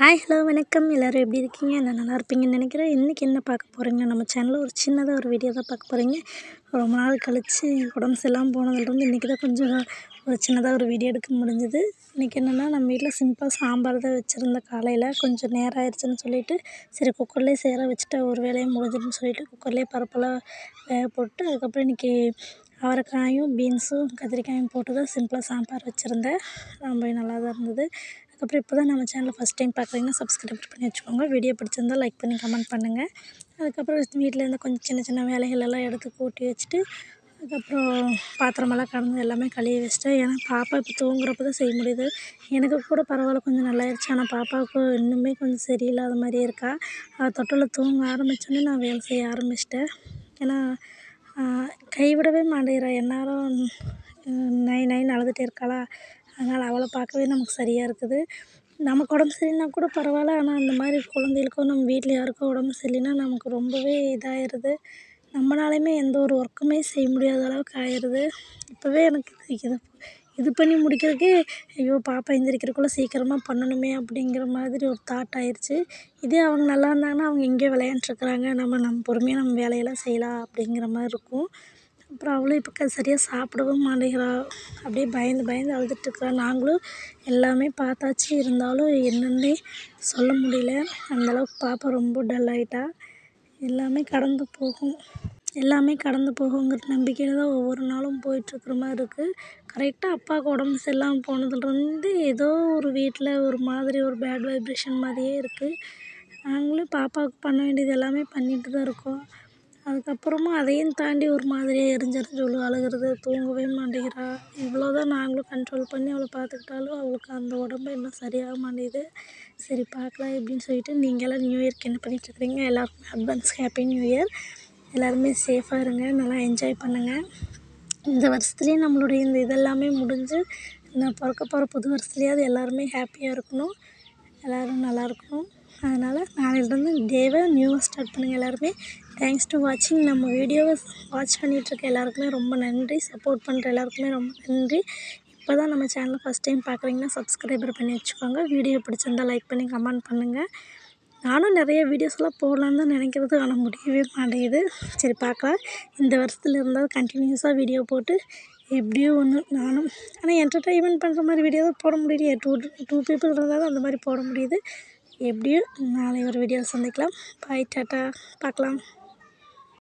Hi hello வணக்கம். எல்லோரும் எப்படி இருக்கீங்க? நான் நல்லா இருப்பீங்கன்னு நினைக்கிறேன். இன்றைக்கி என்ன பார்க்க போகிறீங்கன்னா, நம்ம சேனலில் ஒரு சின்னதாக ஒரு வீடியோ தான் பார்க்க போகிறீங்க. ரொம்ப நாள் கழித்து உடம்பு சரியில்லாமல் போனதுலேருந்து இன்றைக்கி தான் கொஞ்சம் ஒரு சின்னதாக ஒரு வீடியோ எடுக்க முடிஞ்சுது. இன்றைக்கி என்னென்னா, நம்ம வீட்டில் சிம்பிளாக சாம்பார் தான் வச்சுருந்தேன். காலையில் கொஞ்சம் நேரம் ஆயிடுச்சுன்னு சொல்லிவிட்டு சரி குக்கர்லேயே சேர வச்சுட்டா ஒரு வேலையும் முடிஞ்சுதுன்னு சொல்லிவிட்டு குக்கர்லேயே பருப்பெல்லாம் வேக போட்டு அதுக்கப்புறம் இன்றைக்கி அவரைக்காயும் பீன்ஸும் கத்திரிக்காயும் போட்டு தான் சிம்பிளாக சாம்பார் வச்சுருந்தேன். ரொம்ப நல்லா தான் இருந்தது. அதுக்கப்புறம் இப்போ தான் நம்ம சேனலை ஃபஸ்ட் டைம் பார்க்குறீங்கன்னா சப்ஸ்கிரைப் பண்ணி வச்சுக்கோங்க. வீடியோ பிடிச்சிருந்தா லைக் பண்ணி கமெண்ட் பண்ணுங்கள். அதுக்கப்புறம் வீட்டில் இருந்து கொஞ்சம் சின்ன சின்ன வேலைகளெல்லாம் எடுத்து கூட்டி வச்சுட்டு அதுக்கப்புறம் பாத்திரமெல்லாம் கடந்து எல்லாமே கழுவி வச்சுட்டேன். ஏன்னா பாப்பா இப்போ தூங்குறப்ப தான் செய்ய முடியுது. எனக்கு கூட பரவாயில்ல, கொஞ்சம் நல்லாயிருச்சு. ஆனால் பாப்பாவுக்கு இன்னுமே கொஞ்சம் சரியில்லாத மாதிரியே இருக்கா. அவள் தொட்டிலில் தூங்க ஆரம்பித்தோன்னே நான் வேலை செய்ய ஆரம்பிச்சிட்டேன். ஏன்னா கைவிடவே மாட்டேங்கிறா. எந்நேரம் நைன்னு அழுதுகிட்டே இருக்காளா, அதனால் அவளை பார்க்கவே நமக்கு சரியாக இருக்குது. நமக்கு உடம்பு சரியில்லைனா கூட பரவாயில்ல, ஆனால் இந்த மாதிரி குழந்தைகளுக்கோ நம்ம வீட்டில் யாருக்கோ உடம்பு சரியில்லைனா நமக்கு ரொம்பவே இதாகிடுது. நம்மளாலையுமே எந்த ஒரு ஒர்க்குமே செய்ய முடியாத அளவுக்கு ஆயிடுது. இப்போவே எனக்கு இது பண்ணி முடிக்கிறதுக்கே ஐயோ பாப்பா எந்திரிக்கிறதுக்குள்ளே சீக்கிரமாக பண்ணணுமே அப்படிங்கிற மாதிரி ஒரு தாட் ஆயிடுச்சு. இதே அவங்க நல்லா இருந்தாங்கன்னா அவங்க எங்கேயோ விளையாண்ட்ருக்குறாங்க, நம்ம பொறுமையாக நம்ம வேலையெல்லாம் செய்யலாம் அப்படிங்கிற மாதிரி இருக்கும். அப்புறம் அவளும் இப்போ சரியாக சாப்பிடவும் மாட்டேங்கிறா. அப்படியே பயந்து பயந்து அழுதுட்டுருக்குறா. நாங்களும் எல்லாமே பார்த்தாச்சு, இருந்தாலும் என்னன்னே சொல்ல முடியல. அந்தளவுக்கு பாப்பா ரொம்ப டல் ஆகிட்டா. எல்லாமே கடந்து போகுங்கிற நம்பிக்கையில் தான் ஒவ்வொரு நாளும் போயிட்டுருக்குற மாதிரி இருக்குது. கரெக்டாக அப்பாவுக்கு உடம்பு சரியில்லாமல் போனதுலேருந்து ஏதோ ஒரு வீட்டில் ஒரு மாதிரி ஒரு பேட் வைப்ரேஷன் மாதிரியே இருக்குது. நாங்களும் பாப்பாவுக்கு பண்ண வேண்டியது எல்லாமே பண்ணிட்டு தான் இருக்கோம். அதுக்கப்புறமா அதையும் தாண்டி ஒரு மாதிரியாக எரிஞ்சு அழுகிறது, தூங்கவே மாட்டேங்கிறா. இவ்வளோ தான் நாங்களும் கண்ட்ரோல் பண்ணி அவளை பார்த்துக்கிட்டாலும் அவளுக்கு அந்த உடம்பு இன்னும் சரியாக மாட்டேங்குது. சரி பார்க்கலாம் எப்படின்னு சொல்லிட்டு நீங்கள்லாம் நியூ இயர்க்கு என்ன பண்ணிகிட்ருக்குறீங்க? எல்லாருக்குமே அட்வான்ஸ் ஹாப்பி நியூ இயர். எல்லாருமே சேஃபாக இருங்க, நல்லா என்ஜாய் பண்ணுங்கள். இந்த வருஷத்துலேயும் நம்மளுடைய இந்த இதெல்லாமே முடிஞ்சு நான் பிறக்க போகிற புது வருஷத்துலேயாவது எல்லாருமே ஹாப்பியாக இருக்கணும், எல்லோரும் நல்லா இருக்கணும். அதனால் நாளையிலேருந்து டேவை நியூவாக ஸ்டார்ட் பண்ணுங்கள் எல்லாருமே. தேங்க்ஸ் டு வாட்சிங். நம்ம வீடியோவை வாட்ச் பண்ணிகிட்ருக்க எல்லாருக்குமே ரொம்ப நன்றி. சப்போர்ட் பண்ணுற எல்லாருக்குமே ரொம்ப நன்றி. இப்போ தான் நம்ம சேனலை ஃபஸ்ட் டைம் பார்க்குறீங்கன்னா சப்ஸ்கிரைபர் பண்ணி வச்சுக்கோங்க. வீடியோ பிடிச்சிருந்தா லைக் பண்ணி கமெண்ட் பண்ணுங்கள். நானும் நிறைய வீடியோஸ்லாம் போடலான்னு தான் நினைக்கிறது, ஆனால் முடியவே மாட்டேங்குது. சரி பார்க்கலாம். இந்த வருஷத்துல இருந்தாலும் கண்டினியூஸாக வீடியோ போட்டு எப்படியோ ஒன்று நானும் ஆனால் என்டர்டெயின்மெண்ட் பண்ணுற மாதிரி வீடியோ தான் போட முடியலையே. டூ பீப்புள் இருந்தால் தான் அந்த மாதிரி போட முடியுது. எப்படியும் நாளை ஒரு வீடியோவில் சந்திக்கலாம். பாய், டாட்டா, பார்க்கலாம்.